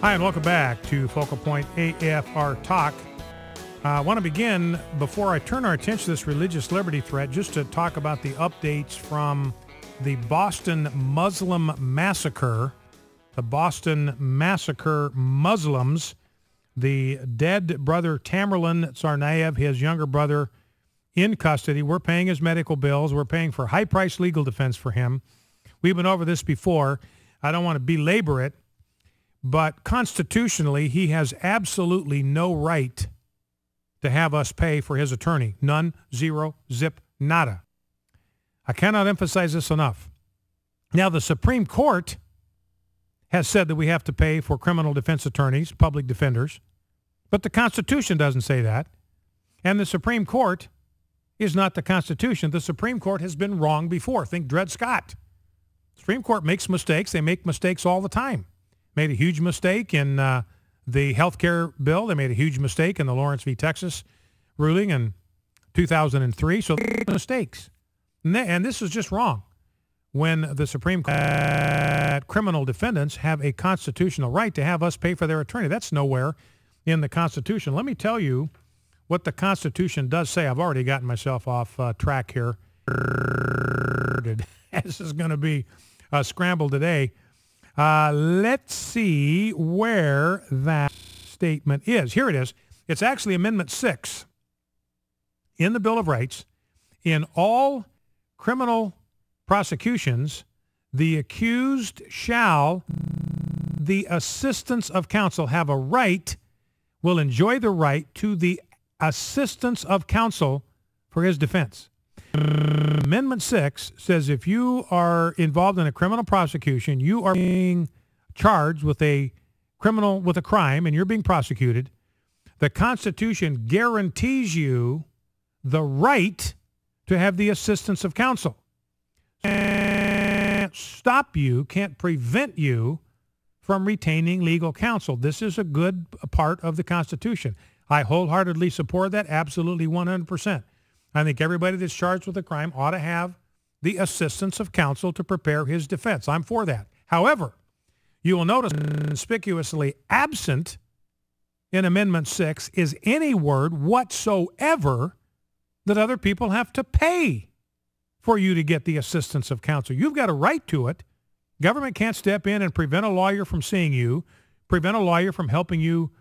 Hi, and welcome back to Focal Point AFR Talk. I want to begin, before I turn our attention to this religious liberty threat, just to talk about the updates from the Boston Muslim massacre. The Boston massacre Muslims, the dead brother Tamerlan Tsarnaev, his younger brother, in custody. We're paying his medical bills. We're paying for high-priced legal defense for him. We've been over this before. I don't want to belabor it. But constitutionally, he has absolutely no right to have us pay for his attorney. None, zero, zip, nada. I cannot emphasize this enough. Now, the Supreme Court has said that we have to pay for criminal defense attorneys, public defenders, but the Constitution doesn't say that. And the Supreme Court is not the Constitution. The Supreme Court has been wrong before. Think Dred Scott. The Supreme Court makes mistakes. They make mistakes all the time. Made a huge mistake in the health care bill. They made a huge mistake in the Lawrence v. Texas ruling in 2003. So they make mistakes. And this is just wrong. When the Supreme Court, criminal defendants have a constitutional right to have us pay for their attorney. That's nowhere in the Constitution. Let me tell you what the Constitution does say. I've already gotten myself off track here. This is going to be scrambled today. Let's see where that statement is. Here it is. It's actually Amendment 6 in the Bill of Rights. In all criminal prosecutions, the accused shall, the assistance of counsel, have a right, will enjoy the right to the assistance of counsel for his defense. Amendment 6 says if you are involved in a criminal prosecution, you are being charged with a crime, and you're being prosecuted, the Constitution guarantees you the right to have the assistance of counsel. Can't stop you, can't prevent you from retaining legal counsel. This is a good part of the Constitution. I wholeheartedly support that, absolutely 100%. I think everybody that's charged with a crime ought to have the assistance of counsel to prepare his defense. I'm for that. However, you will notice conspicuously absent in Amendment 6 is any word whatsoever that other people have to pay for you to get the assistance of counsel. You've got a right to it. Government can't step in and prevent a lawyer from seeing you, prevent a lawyer from helping you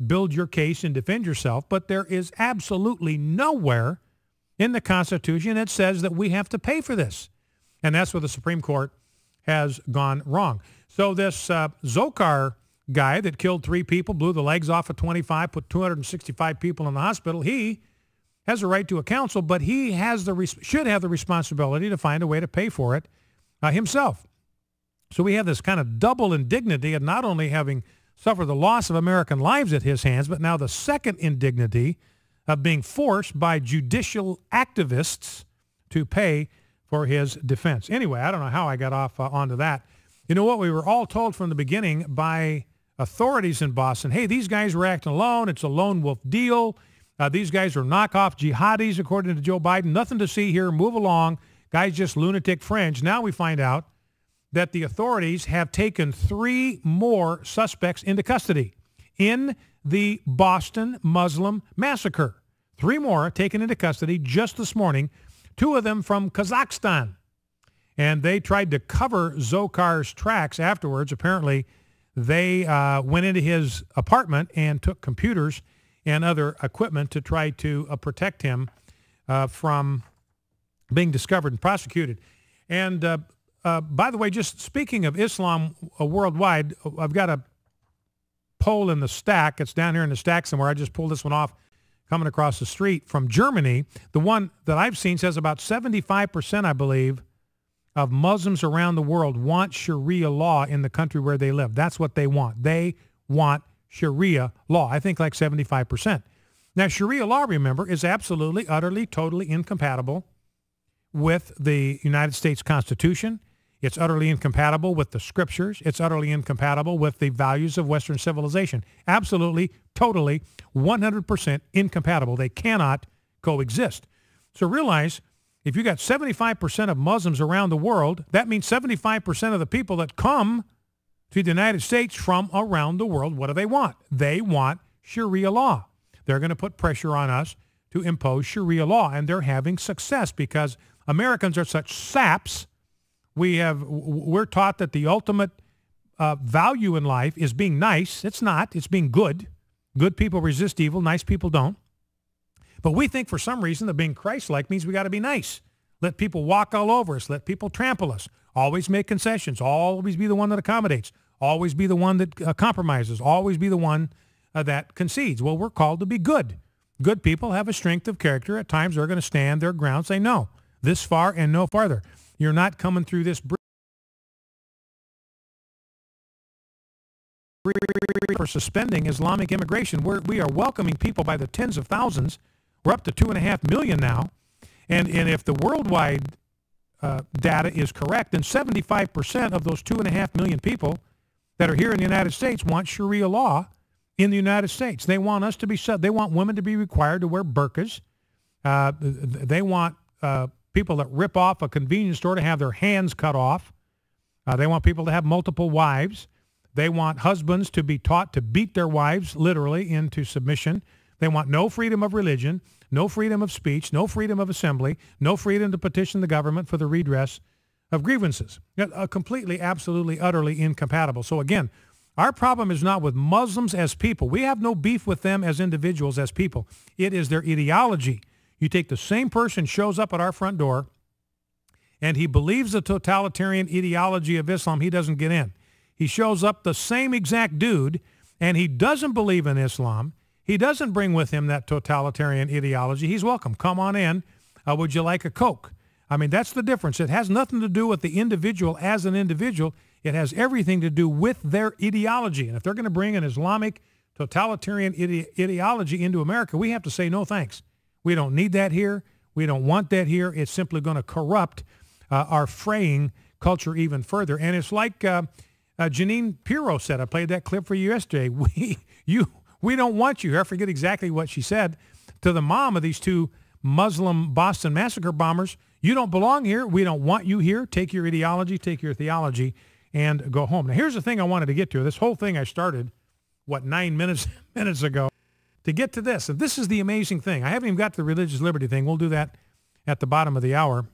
build your case and defend yourself, but there is absolutely nowhere in the Constitution it says that we have to pay for this. And that's where the Supreme Court has gone wrong. So this Zokar guy that killed 3 people, blew the legs off of 25, put 265 people in the hospital, he has a right to a counsel, but he has should have the responsibility to find a way to pay for it himself. So we have this kind of double indignity of not only having suffered the loss of American lives at his hands, but now the second indignity of being forced by judicial activists to pay for his defense. Anyway, I don't know how I got off onto that. You know what? We were all told from the beginning by authorities in Boston, hey, these guys were acting alone. It's a lone wolf deal. These guys are knockoff jihadis, according to Joe Biden. Nothing to see here. Move along. Guys just lunatic fringe. Now we find out that the authorities have taken 3 more suspects into custody in the Boston Muslim massacre. 3 more taken into custody just this morning, 2 of them from Kazakhstan. And they tried to cover Zokar's tracks afterwards. Apparently, they went into his apartment and took computers and other equipment to try to protect him from being discovered and prosecuted. And by the way, just speaking of Islam worldwide, I've got a poll in the stack. It's down here in the stack somewhere. I just pulled this one off coming across the street from Germany. The one that I've seen says about 75%, I believe, of Muslims around the world want Sharia law in the country where they live. That's what they want. They want Sharia law. I think like 75%. Now, Sharia law, remember, is absolutely, utterly, totally incompatible with the United States Constitution. It's utterly incompatible with the scriptures. It's utterly incompatible with the values of Western civilization. Absolutely, totally, 100% incompatible. They cannot coexist. So realize if you got 75% of Muslims around the world, that means 75% of the people that come to the United States from around the world. What do they want? They want Sharia law. They're going to put pressure on us to impose Sharia law, and they're having success because Americans are such saps. We're taught that the ultimate value in life is being nice. It's not. It's being good. Good people resist evil. Nice people don't. But we think for some reason that being Christ-like means we got to be nice. Let people walk all over us. Let people trample us. Always make concessions. Always be the one that accommodates. Always be the one that compromises. Always be the one that concedes. Well, we're called to be good. Good people have a strength of character. At times they're going to stand their ground, say no, this far and no farther. You're not coming through this bridge for suspending Islamic immigration. We are welcoming people by the tens of thousands. We're up to 2.5 million now. And if the worldwide data is correct, then 75% of those 2.5 million people that are here in the United States want Sharia law in the United States. They want us to be they want women to be required to wear burqas. They want people that rip off a convenience store to have their hands cut off. They want people to have multiple wives. They want husbands to be taught to beat their wives literally into submission. They want no freedom of religion, no freedom of speech, no freedom of assembly, no freedom to petition the government for the redress of grievances. Completely, absolutely, utterly incompatible. So again, our problem is not with Muslims as people. We have no beef with them as individuals, as people. It is their ideology. You take the same person, shows up at our front door, and he believes the totalitarian ideology of Islam, he doesn't get in. He shows up, the same exact dude, and he doesn't believe in Islam. He doesn't bring with him that totalitarian ideology. He's welcome. Come on in. Would you like a Coke? I mean, that's the difference. It has nothing to do with the individual as an individual. It has everything to do with their ideology. And if they're going to bring an Islamic totalitarian ideology into America, we have to say no thanks. We don't need that here. We don't want that here. It's simply going to corrupt our fraying culture even further. And it's like Janine Pirro said. I played that clip for you yesterday. We don't want you here. I forget exactly what she said to the mom of these two Muslim Boston Massacre bombers. You don't belong here. We don't want you here. Take your ideology, take your theology, and go home. Now, here's the thing I wanted to get to. This whole thing I started, 9 minutes ago, to get to this. And this is the amazing thing. I haven't even got to the religious liberty thing. We'll do that at the bottom of the hour.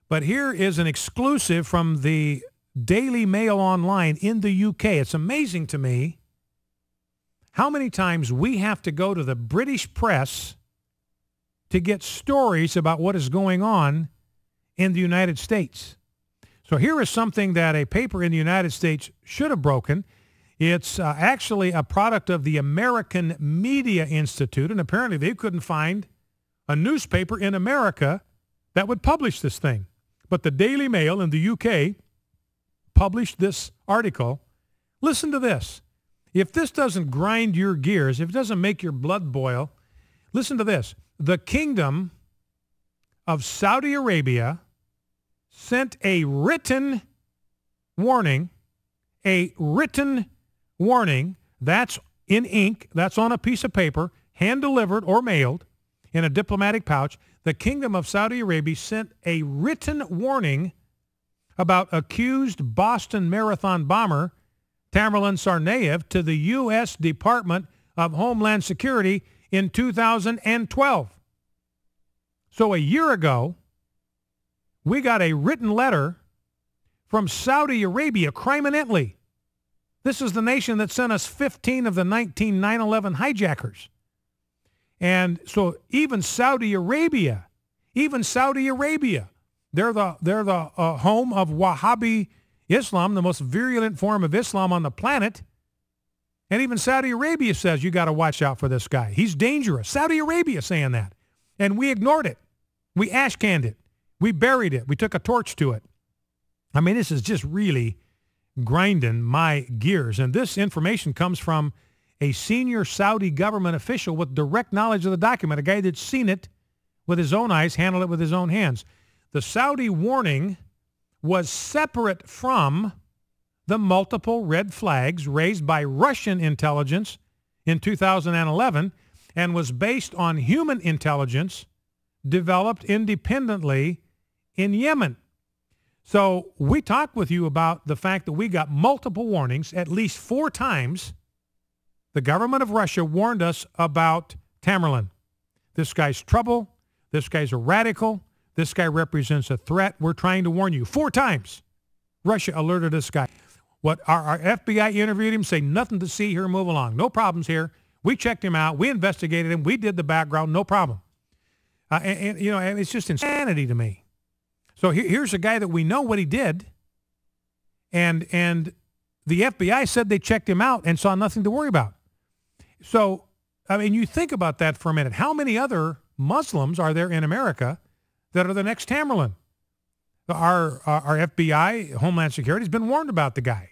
But here is an exclusive from the Daily Mail Online in the UK. It's amazing to me how many times we have to go to the British press to get stories about what is going on in the United States. So here is something that a paper in the United States should have broken. It's actually a product of the American Media Institute, and apparently they couldn't find a newspaper in America that would publish this thing. But the Daily Mail in the UK published this article. Listen to this. If this doesn't grind your gears, if it doesn't make your blood boil, listen to this. The Kingdom of Saudi Arabia sent a written warning, that's in ink, that's on a piece of paper, hand-delivered or mailed in a diplomatic pouch. The Kingdom of Saudi Arabia sent a written warning about accused Boston Marathon bomber Tamerlan to the U.S. Department of Homeland Security in 2012. So a year ago, we got a written letter from Saudi Arabia, criminally. This is the nation that sent us 15 of the 19 9/11 hijackers. And so even Saudi Arabia, they're the home of Wahhabi Islam, the most virulent form of Islam on the planet. And even Saudi Arabia says you got to watch out for this guy. He's dangerous. Saudi Arabia saying that. And we ignored it. We ash-canned it. We buried it. We took a torch to it. I mean, this is just really grinding my gears. And this information comes from a senior Saudi government official with direct knowledge of the document, a guy that's seen it with his own eyes, handled it with his own hands. The Saudi warning was separate from the multiple red flags raised by Russian intelligence in 2011 and was based on human intelligence developed independently in Yemen. So we talked with you about the fact that we got multiple warnings, at least 4 times. The government of Russia warned us about Tamerlan. This guy's trouble. This guy's a radical. This guy represents a threat. We're trying to warn you. 4 times Russia alerted this guy. What our FBI interviewed him, say nothing to see here, move along. No problems here. We checked him out. We investigated him. We did the background. No problem. And it's just insanity to me. So here's a guy that we know what he did. And the FBI said they checked him out and saw nothing to worry about. So, I mean, you think about that for a minute. How many other Muslims are there in America that are the next Tamerlan? Our FBI, Homeland Security, has been warned about the guy.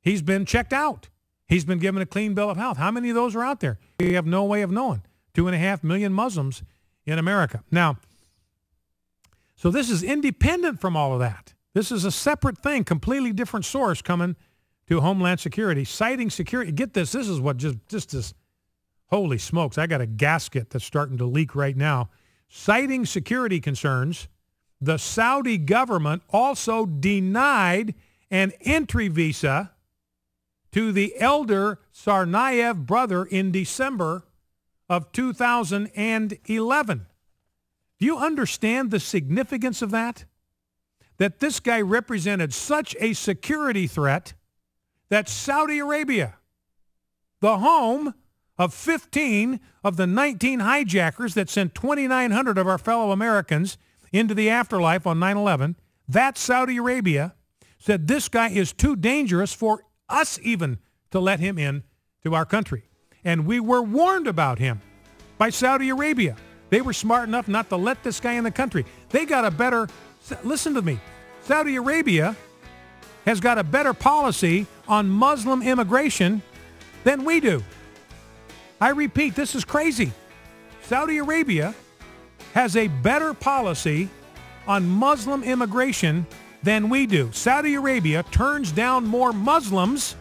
He's been checked out. He's been given a clean bill of health. How many of those are out there? We have no way of knowing. 2.5 million Muslims in America. Now, so this is independent from all of that. This is a separate thing, completely different source coming to Homeland Security, citing security. Get this. This is what just this, holy smokes. I got a gasket that's starting to leak right now. Citing security concerns, the Saudi government also denied an entry visa to the elder Tsarnaev brother in December of 2011. Do you understand the significance of that? That this guy represented such a security threat that Saudi Arabia, the home of 15 of the 19 hijackers that sent 2,900 of our fellow Americans into the afterlife on 9/11, that Saudi Arabia said this guy is too dangerous for us even to let him in to our country. And we were warned about him by Saudi Arabia. They were smart enough not to let this guy in the country. They got a better, listen to me, Saudi Arabia has got a better policy on Muslim immigration than we do. I repeat, this is crazy. Saudi Arabia has a better policy on Muslim immigration than we do. Saudi Arabia turns down more Muslims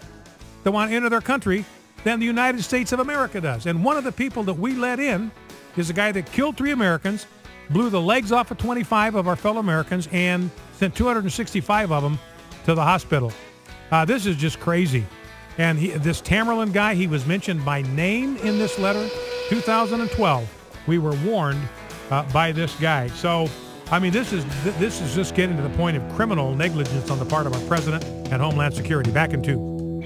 that want to enter their country than the United States of America does. And one of the people that we let in is a guy that killed 3 Americans, blew the legs off of 25 of our fellow Americans, and sent 265 of them to the hospital. This is just crazy. And this Tamerlan guy, he was mentioned by name in this letter. 2012, we were warned by this guy. So, I mean, this is just getting to the point of criminal negligence on the part of our president and Homeland Security. Back in 2.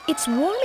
It's warming.